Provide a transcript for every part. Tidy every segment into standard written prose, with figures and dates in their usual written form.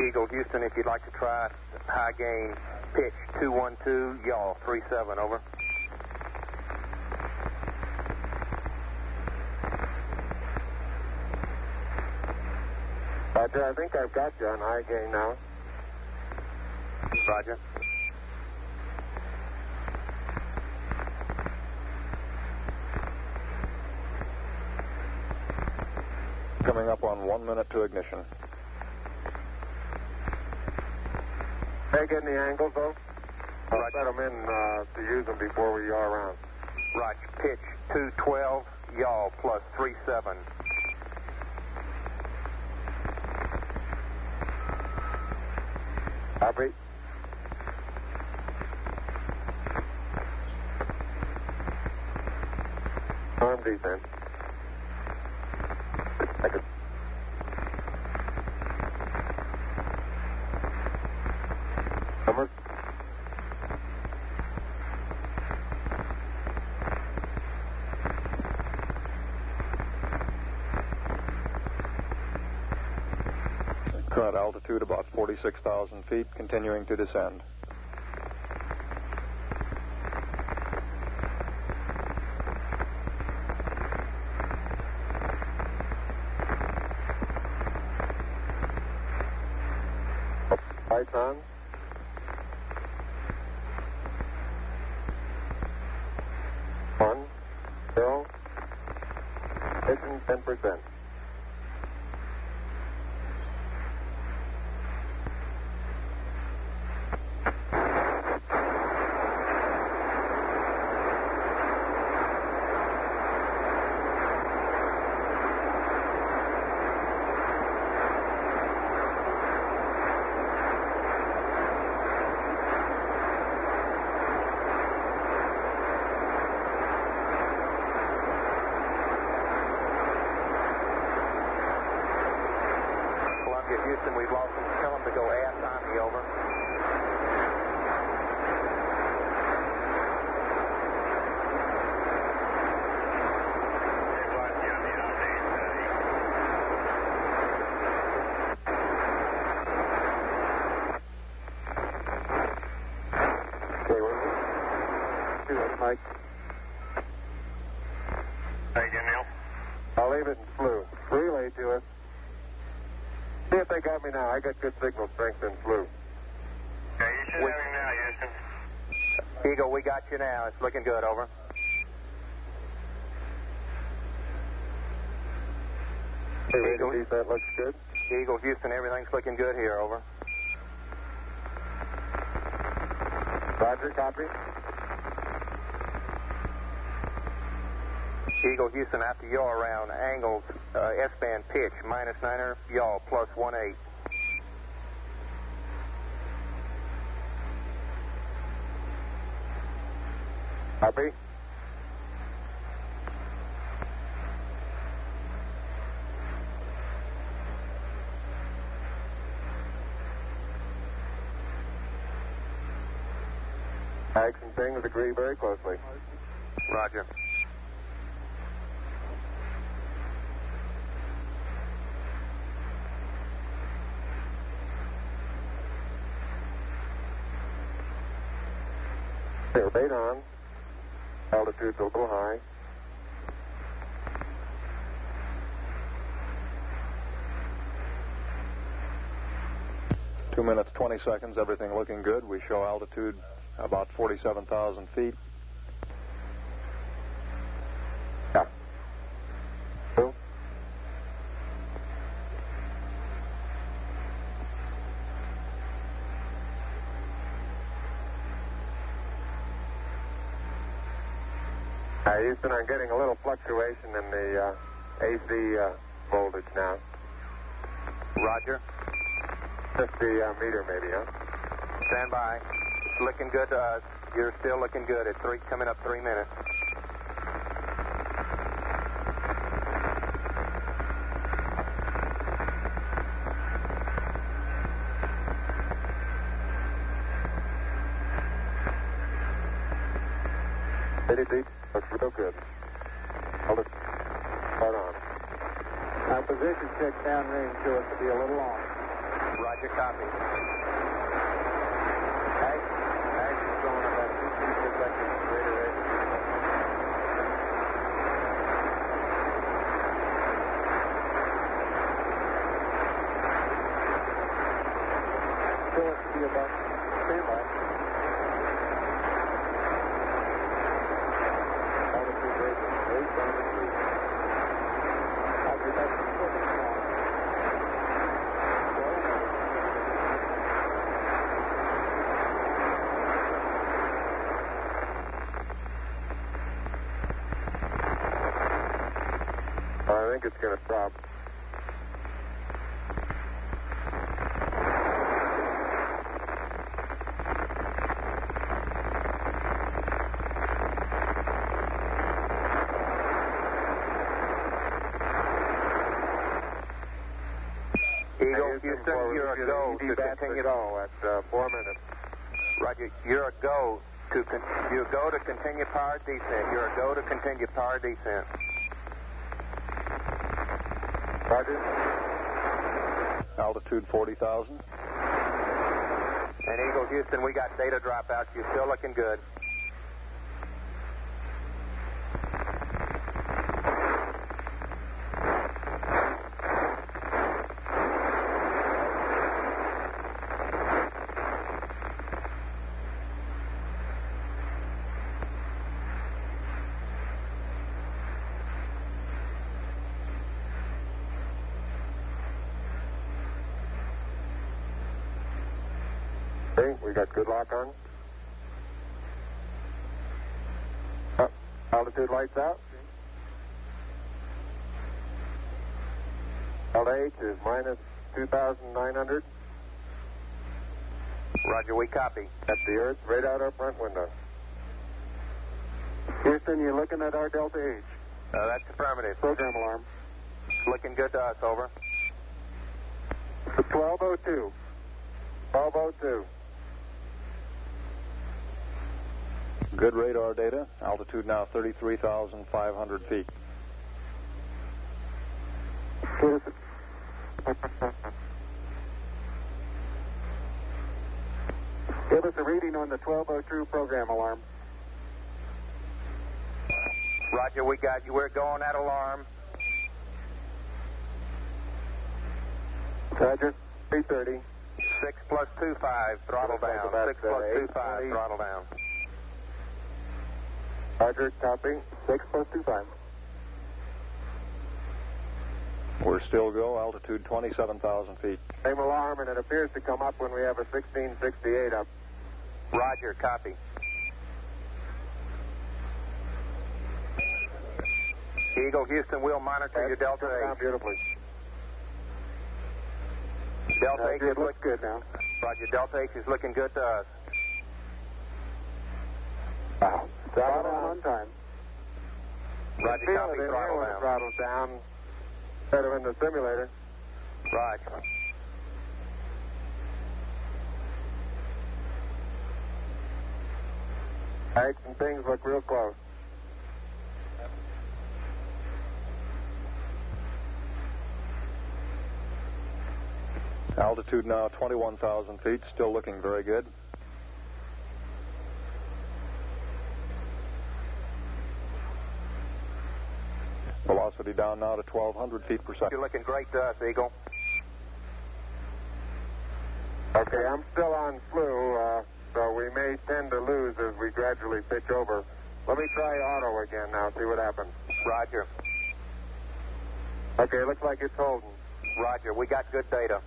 Eagle Houston, if you'd like to try high gain pitch 212, yaw 37, over. Roger, I think I've got you on high gain now. Roger. Coming up on 1 minute to ignition. Hey, getting the angles, though? I'll set them in to use them before we yaw around. Roger. Pitch 212, yaw plus 37. Copy. Arm descent. Second. Number. Current altitude about 46,000 feet, continuing to descend. Lights on. One, zero. Ignition 10%. Houston, we've lost them. Tell them to go aft on me, over. Okay, we're to it, Mike. How you doing, Neil? I'll leave it in flu. Relay to us. See if they got me now. I got good signal strength in flu. Yeah, you should have him now, Houston. Eagle, we got you now. It's looking good, over. Eagle, that looks good. Eagle, Houston, everything's looking good here, over. Roger, copy. Eagle, Houston, after yaw around, angled S-band pitch, -9er, yaw, plus 18. Copy. Ags and things agree very closely. Roger. Bait on. Altitude's a little high. Two minutes, 20 seconds, everything looking good. We show altitude about 47,000 feet. Yeah. Two. Houston, I'm getting a little fluctuation in the AC voltage now. Roger. 50 meter maybe, huh? Stand by. It's looking good to us. You're still looking good at coming up 3 minutes. Deep. Looks real good. Hold it. Hold on. Our position check downrange to us to be a little off. Roger, copy. Ag is going about 2 feet per second greater rate. Still has to be about standby. Altitude raising 800 feet. Roger, that's I think it's going to stop. Eagle, Houston, you're a go to continue. At 4 minutes. Roger, you're a go to continue power descent. You're a go to continue power descent. Roger. Altitude 40,000. And Eagle, Houston, we got data dropouts. You're still looking good. Okay, we got good lock on. Altitude lights out. LH is minus 2,900. Roger, we copy. At the Earth, right out our front window. Houston, you're looking at our Delta H. That's affirmative. Program alarm. Looking good to us, over. 1202. 1202. Good radar data. Altitude now 33,500 feet. Give us a reading on the 1202 program alarm. Roger, we got you. We're going at alarm. Roger, 330. 6 plus 25, throttle down. 6 plus 25, throttle down. Roger, copy. 6 plus 25. We're still go. Altitude 27,000 feet. Same alarm, and it appears to come up when we have a 1668 up. Roger, copy. Eagle, Houston, we'll monitor your Delta H. Beautifully. Delta H it looks good now. Roger, Delta H is looking good to us. Wow. Throttle on time. Roger, copy, throttle down. Throttle down instead of in the simulator. Roger. Heights and things look real close. Altitude now 21,000 feet. Still looking very good. Velocity down now to 1,200 feet per second. You're looking great to us, Eagle. Okay, I'm still on flu, so we may tend to lose as we gradually pitch over. Let me try auto again now, see what happens. Roger. Okay, looks like it's holding. Roger, we got good data.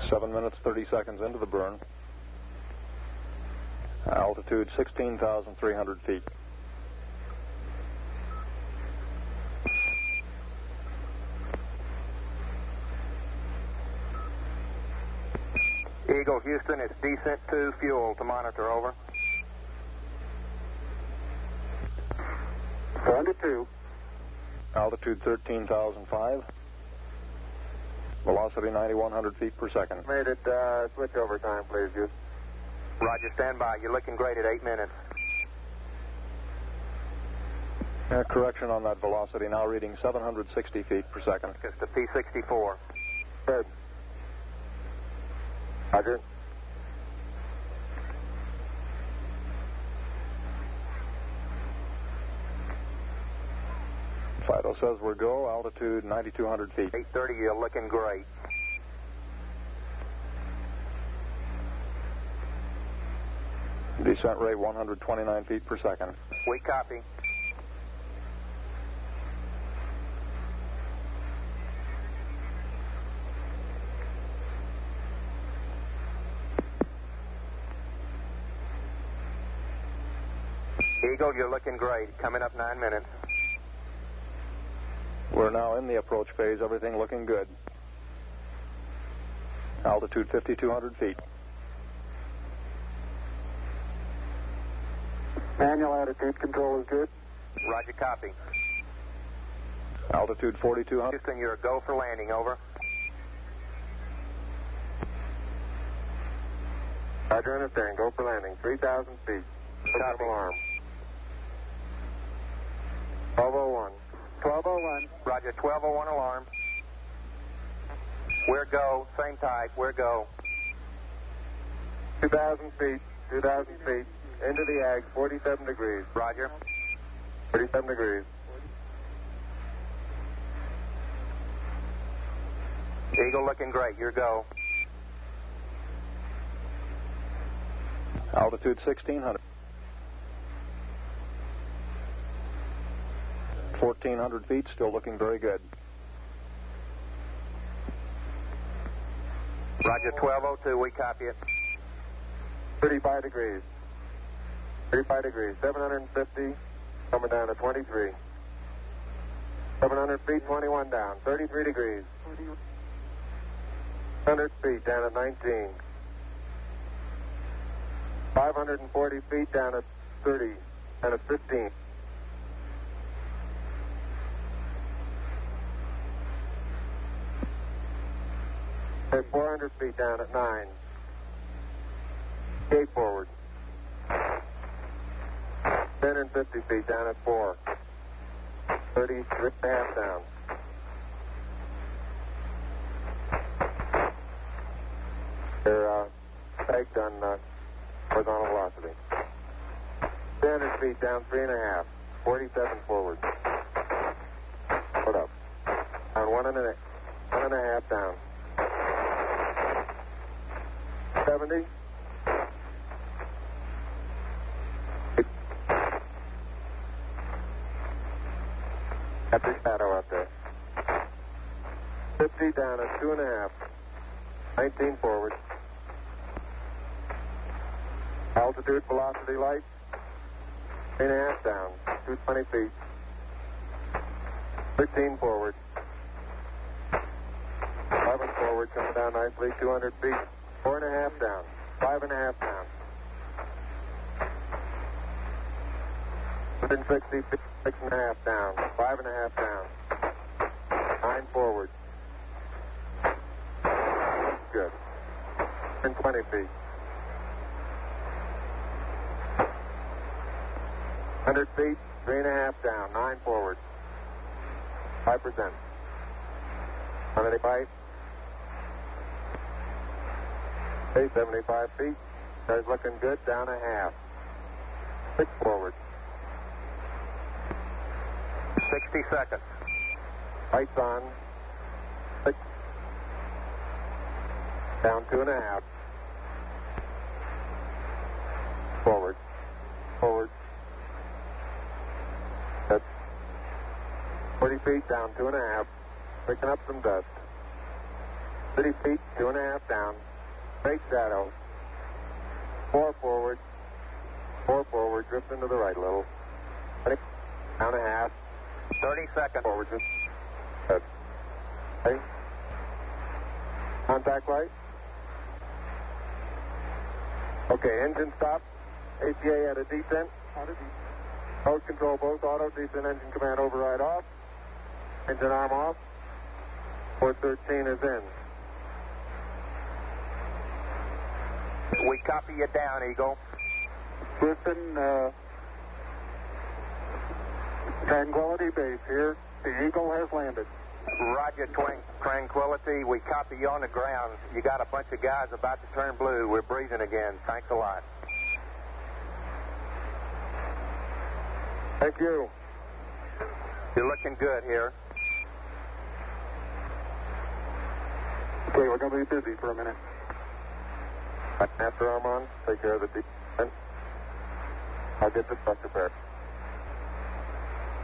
Seven minutes, 30 seconds into the burn. Altitude 16,300 feet. Eagle, Houston, it's descent to fuel to monitor, over. 1-2. Altitude 13,005. Velocity 9,100 feet per second. Made it switch over time, please, Houston. Roger, stand by. You're looking great at 8 minutes. Correction on that velocity, now reading 760 feet per second. It's the P-64. Good. Roger. Fido says we're go, altitude 9,200 feet. 830, you're looking great. Descent rate 129 feet per second. We copy. Eagle, you're looking great. Coming up 9 minutes. We're now in the approach phase, everything looking good. Altitude 5,200 feet. Manual attitude control is good. Roger, copy. Altitude 4,200. Houston, you're a go for landing, over. Roger, understand. Go for landing. 3,000 feet. Copy. Alarm. 1201. 1201. Roger, 1201 alarm. We're go, same type, we're go. 2,000 feet. 2,000 feet. Into the ag, 47 degrees. Roger. 47 degrees. Eagle looking great, you're go. Altitude 1,600. 1,400 feet, still looking very good. Roger, 1202, we copy it. 35 degrees. 35 degrees. 750, coming down to 23. 700 feet, 21 down. 33 degrees. 100 feet, down at 19. 540 feet, down at 30. Down at 15. And 400 feet, down at 9. Gate forward. 1050 feet, down at 4. 33.5 down. They're pegged on horizontal velocity. 300 feet, down 3.5. 47 forward. Put up. Down 1.5 down. 70. Got the shadow up there. 50 down at 2.5. 19 forward. Altitude, velocity, light. 3.5 down. 220 feet. 13 forward. 11 forward, coming down nicely. 200 feet. 4.5 down. 5.5 down. 160 feet. 6.5 down. 5.5 down. 9 forward. Good. 120 feet. 100 feet. 3.5 down. 9 forward. 5%. 185. 75 feet. That's looking good. Down a half. 6 forward. 60 seconds. Lights on. 6. Down 2.5. Forward. Forward. That's 40 feet, down 2.5. Picking up some dust. 30 feet, 2.5 down. Straight shadow. 4 forward. 4 forward. Drift into the right a little. 20. Down a half. 30 seconds. Forward. Just. Good. Okay. Contact light. Okay, engine stop. APA at a descent. Mode control both auto. Descent engine command override off. Engine arm off. 413 is in. We copy you down, Eagle. Houston, Tranquility Base here. The Eagle has landed. Roger, Tranquility. We copy you on the ground. You got a bunch of guys about to turn blue. We're breathing again. Thanks a lot. Thank you. You're looking good here. Okay, we're going to be busy for a minute. After Armstrong, take care of the defense. I'll get the truck repaired.